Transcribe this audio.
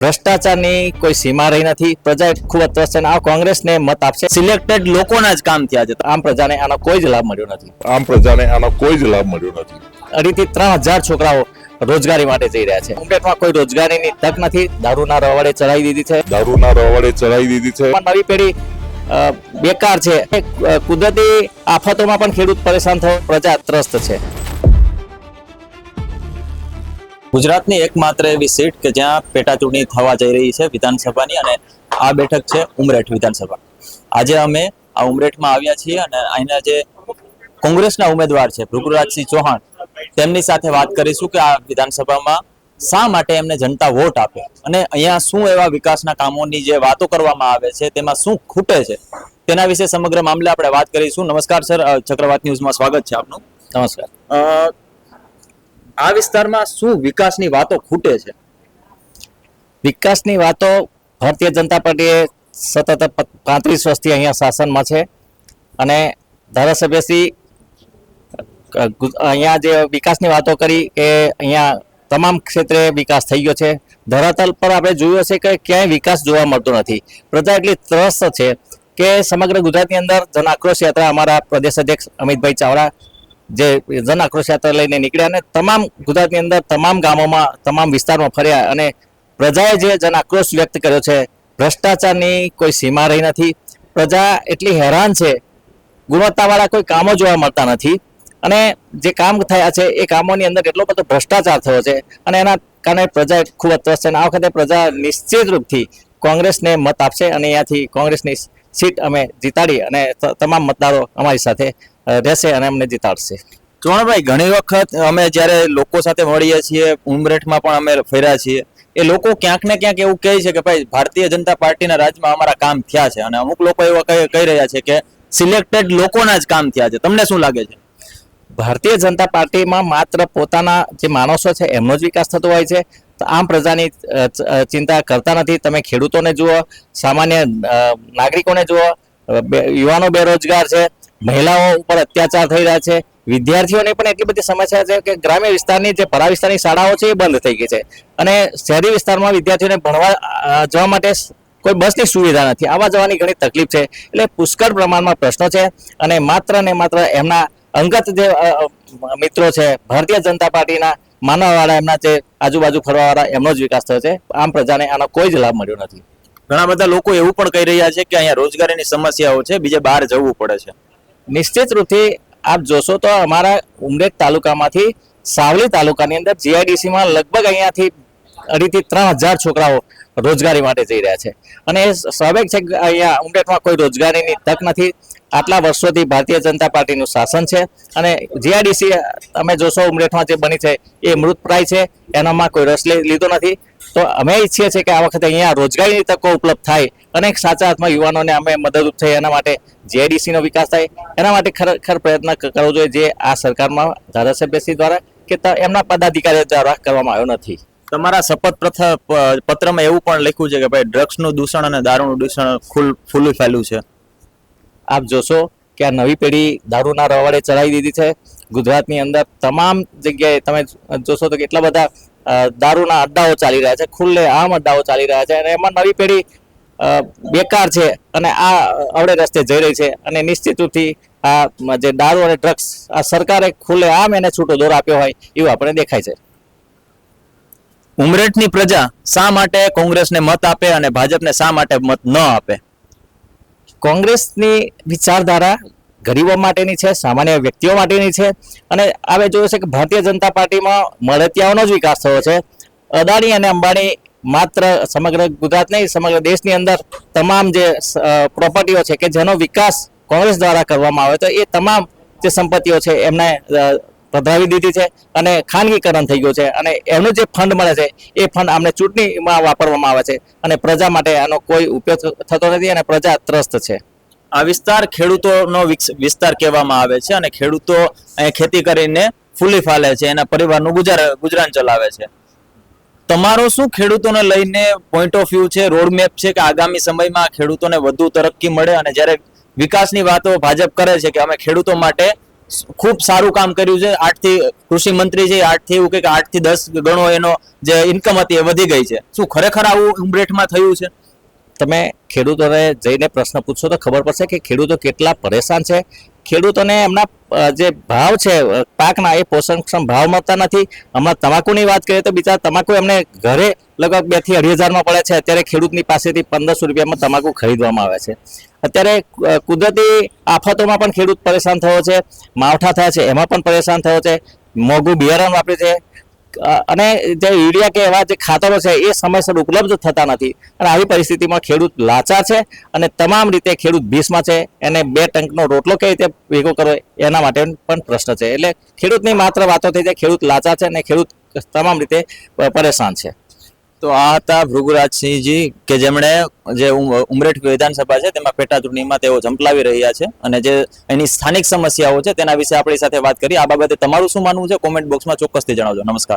ભ્રષ્ટાચારની કોઈ સીમા રહી નથી. પ્રજા ખૂબ ત્રસ્ત છે. આ કોંગ્રેસને મત આપશે. સિલેક્ટેડ લોકોના જ કામ થયા છે. આમ પ્રજાને આનો કોઈ જ લાભ મળ્યો નથી. કોઈ જ લાભ મળ્યો નથી. 2,500 થી 3,000 છોકરાઓ રોજગારી માટે જઈ રહ્યા છે. ઉમરેઠમાં કોઈ રોજગારીની તક નથી. દારૂના રવાડે ચડાવી દીધી છે. નવી પેઢી બેકાર છે. કુદરતી આફતોમાં પણ ખેડૂત પરેશાન થયો, પ્રજા ત્રસ્ત છે. ગુજરાતની એકમાત્ર એવી સીટ કે જ્યાં પેટા ચૂંટણી થવા જઈ રહી છે વિધાનસભાની, અને આ બેઠક છે ઉમરેઠ વિધાનસભા. આજે અમે આ ઉમરેઠમાં આવ્યા છીએ અને અહીંના જે કોંગ્રેસના ઉમેદવાર છે ભૃગુરાજસિંહ ચૌહાણ, તેમની સાથે વાત કરીશું કે આ વિધાનસભામાં શા માટે એમને જનતા વોટ આપે અને અહીંયા શું એવા વિકાસના કામોની જે વાતો કરવામાં આવે છે તેમાં શું ખૂટે છે તેના વિશે સમગ્ર મામલે આપણે વાત કરીશું. નમસ્કાર સર, ચક્રવાત ન્યૂઝમાં સ્વાગત છે આપનું. નમસ્કાર. આ વિસ્તારમાં શું વિકાસની વાતો ખૂટે છે? વિકાસની વાતો ભારતીય જનતા પાર્ટીએ સતત 35 વર્ષથી અહીંયા શાસનમાં છે અને ધારાસભ્યશ્રી અહીંયા જે વિકાસની વાતો કરી કે અહીંયા તમામ ક્ષેત્રે વિકાસ થઈ ગયો છે. ધરાતલ પર આપણે જોયું હશે કે ક્યાંય વિકાસ જોવા મળતો નથી. પ્રજા એટલી ત્રસ્ત છે કે સમગ્ર ગુજરાતની અંદર જન આક્રોશ યાત્રા અમારા પ્રદેશ અધ્યક્ષ અમિતભાઈ ચાવડા જે જન આક્રોશ યાત્રા લઈને નીકળ્યા અને તમામ ગુજરાતની અંદર તમામ ગામોમાં તમામ વિસ્તારમાં ફર્યા અને પ્રજાએ જે જન આક્રોશ વ્યક્ત કર્યો છે, ભ્રષ્ટાચારની કોઈ સીમા રહી નથી. પ્રજા એટલી હેરાન છે, ગુણવત્તાવાળા કોઈ કામો જોવા મળતા નથી અને જે કામ થયા છે એ કામોની અંદર એટલો બધો ભ્રષ્ટાચાર થયો છે અને એના કારણે પ્રજા ખૂબ ત્રસ્ત છે. આ વખતે પ્રજા નિશ્ચિત રૂપથી કોંગ્રેસને મત આપશે અને અહીંયાથી કોંગ્રેસની સીટ અમે જીતાડી અને તમામ મતદારો અમારી સાથે રહેશે અને અમને જીતાડશે. ચૌહાણભાઈ, ઘણી વખત અમે જ્યારે લોકો સાથે મળીએ છીએ, ઉમરેઠમાં પણ અમે ફર્યા છીએ, એ લોકો ક્યાંક ને ક્યાંક એવું કહે છે કે ભાઈ ભારતીય જનતા પાર્ટીના રાજમાં અમારા કામ થયા છે, અને અમુક લોકો એવા કહી રહ્યા છે કે સિલેક્ટેડ લોકોના જ કામ થયા છે. તમને શું લાગે છે? ભારતીય જનતા પાર્ટીમાં માત્ર પોતાના જે માણસો છે એમનો જ વિકાસ થતો હોય છે. આમ પ્રજાની ચિંતા કરતા નથી. તમે ખેડૂતોને જુઓ, સામાન્ય નાગરિકોને જુઓ, યુવાનો બેરોજગાર છે, મહિલાઓ ઉપર અત્યાચાર થઈ રહ્યા છે, વિદ્યાર્થીઓની પણ એટલી બધી સમસ્યા છે કે ગ્રામ્ય વિસ્તારની જે પરા વિસ્તારની શાળાઓ છે એ બંધ થઈ ગઈ છે અને શહેરી વિસ્તારમાં વિદ્યાર્થીઓને ભણવા જવા માટે કોઈ બસની સુવિધા નથી. આવવા જવાની ઘણી તકલીફ છે. એટલે પુષ્કળ પ્રમાણમાં પ્રશ્નો છે અને માત્ર ને માત્ર એમના અંગત જે મિત્રો છે ભારતીય જનતા પાર્ટીના માનવાવાળા, એમના જે આજુબાજુ ફરવાવાળા, એમનો જ વિકાસ થયો છે. આમ પ્રજાને આનો કોઈ જ લાભ મળ્યો નથી. ઘણા બધા લોકો એવું પણ કહી રહ્યા છે કે અહીંયા રોજગારીની સમસ્યાઓ છે, બીજે બહાર જવું પડે છે. નિશ્ચિત રૂપથી આપ જોશો તો અમારા ઉમરેઠ તાલુકામાંથી સાવલી તાલુકાની અંદર જીઆઈડીસીમાં લગભગ અહીંયાથી 2,500 થી 3,000 છોકરાઓ રોજગારી માટે જઈ રહ્યા છે અને એ સ્વાભાવિક છે કે અહીંયા ઉમરેઠમાં કોઈ રોજગારીની તક નથી. આટલા વર્ષોથી ભારતીય જનતા પાર્ટીનું શાસન છે અને જીઆઈડીસી તમે જોશો ઉમરેઠમાં જે બની છે એ મૃતપ્રાય છે, એનામાં કોઈ રસ લીધો નથી. તો અમે ઈચ્છીએ છીએ કે આ વખતે અહીંયા રોજગારીની તકો ઉપલબ્ધ થાય અને સાચા અર્થમાં યુવાનોને અમે મદદરૂપ થઈ, એના માટે જીઆઈડીસીનો વિકાસ થાય, એના માટે ખરેખર પ્રયત્ન કરવો જોઈએ, જે આ સરકારમાં ધારાસભ્યશ્રી દ્વારા કે એમના પદાધિકારીઓ દ્વારા કરવામાં આવ્યો નથી. તમારા શપથ પત્રમાં એવું પણ લખ્યું છે કે ભાઈ ડ્રગ્સનું દૂષણ અને દારૂનું દૂષણ ફૂલું ફેલ્યું છે. આપ જોશો કે આ નવી પેઢી દારૂના રવાડે ચડાવી દીધી છે. ગુજરાતની અંદર તમામ જગ્યાએ તમે જોશો તો કેટલા બધા દારૂના અડ્ડાઓ ચાલી રહ્યા છે, ખુલ્લે આમ અડ્ડાઓ ચાલી રહ્યા છે અને એમાં નવી પેઢી બેકાર છે અને આ અવળે રસ્તે જઈ રહી છે અને નિશ્ચિત રૂપથી આ જે દારૂ અને ડ્રગ્સ આ સરકારે ખુલ્લે આમ એને છૂટો દોર આપ્યો હોય એવું આપણે દેખાય છે. ઉમરેઠની પ્રજા શા માટે કોંગ્રેસને મત આપે અને ભાજપને શા માટે મત ન આપે? કોંગ્રેસની વિચારધારા ગરીબો માટેની છે, સામાન્ય વ્યક્તિઓ માટેની છે અને હવે જોયું છે કે ભારતીય જનતા પાર્ટીમાં મળતિયાઓનો જ વિકાસ થયો છે. અદાણી અને અંબાણી માત્ર સમગ્ર ગુજરાત નહીં, સમગ્ર દેશની અંદર તમામ જે પ્રોપર્ટીઓ છે કે જેનો વિકાસ કોંગ્રેસ દ્વારા કરવામાં આવે તો એ તમામ જે સંપત્તિઓ છે એમને પધરાવી દીધી છે અને ખાનગીકરણ થઈ ગયું છે અને એનું જે ફંડ મળે છે એ ફંડ આમને ચૂંટણીમાં વાપરવામાં આવે છે અને પ્રજા માટે આનો કોઈ ઉપયોગ થતો નથી અને પ્રજા ત્રસ્ત છે. આ વિસ્તાર ખેડૂતોનો વિસ્તાર કહેવામાં આવે છે અને ખેડૂતો અહીં ખેતી કરીને ફૂલી ફાલે છે, એના પરિવારનું ગુજરાન ચલાવે છે. તમારો શું ખેડૂતોને લઈને પોઈન્ટ ઓફ વ્યૂ છે, રોડ મેપ છે કે આગામી સમયમાં ખેડૂતોને વધુ તરક્કી મળે અને જ્યારે વિકાસની વાતો ભાજપ કરે છે કે અમે ખેડૂતો માટે ખૂબ સારું કામ કર્યું છે. 8 થી કૃષિ મંત્રી છે 8 થી એવું કે 8 થી 10 ગણો એનો જે ઇન્કમ હતી એ વધી ગઈ છે. શું ખરેખર આવું ઉમરેઠમાં થયું છે? તમે ખેડૂતોને જઈને પ્રશ્ન પૂછશો તો ખબર પડશે કે ખેડૂતો કેટલા પરેશાન છે. ખેડૂતોને એમના જે ભાવ છે પાકના એ પોષણક્ષમ ભાવ મળતા નથી. હમણાં તમાકુની વાત કરીએ તો બિચારા તમાકુ એમને ઘરે લગભગ 2 થી 2,500 મળે છે. અત્યારે ખેડૂતની પાસેથી 1,500 રૂપિયામાં તમાકુ ખરીદવામાં આવે છે. અત્યારે કુદરતી આફતોમાં પણ ખેડૂત પરેશાન થયો છે. માવઠા થયા છે એમાં પણ પરેશાન થયો છે. મોંઘું બિયારણ વાપરે છે અને જે યુરિયા કે એવા જે ખાતરો છે એ સમયસર ઉપલબ્ધ થતા નથી. અને આવી પરિસ્થિતિમાં ખેડૂત લાચાર છે અને તમામ રીતે ખેડૂત ભીષમાં છે. એને 2 ટંકનો રોટલો કઈ રીતે ભેગો કરવો એના માટે પણ પ્રશ્ન છે. એટલે ખેડૂતની માત્ર વાતો થઈ જાય, ખેડૂત લાચાર છે અને ખેડૂત તમામ રીતે પરેશાન છે. તો આ હતા ભૃગુરાજસિંહજી કે જેમણે જે ઉમરેઠ વિધાનસભા છે તેમાં પેટા ચૂંટણીમાં તેઓ ઝંપલાવી રહ્યા છે અને જે એની સ્થાનિક સમસ્યાઓ છે તેના વિશે આપણી સાથે વાત કરી. આ બાબતે તમારું શું માનવું છે કોમેન્ટ બોક્સમાં ચોક્કસથી જણાવજો. નમસ્કાર.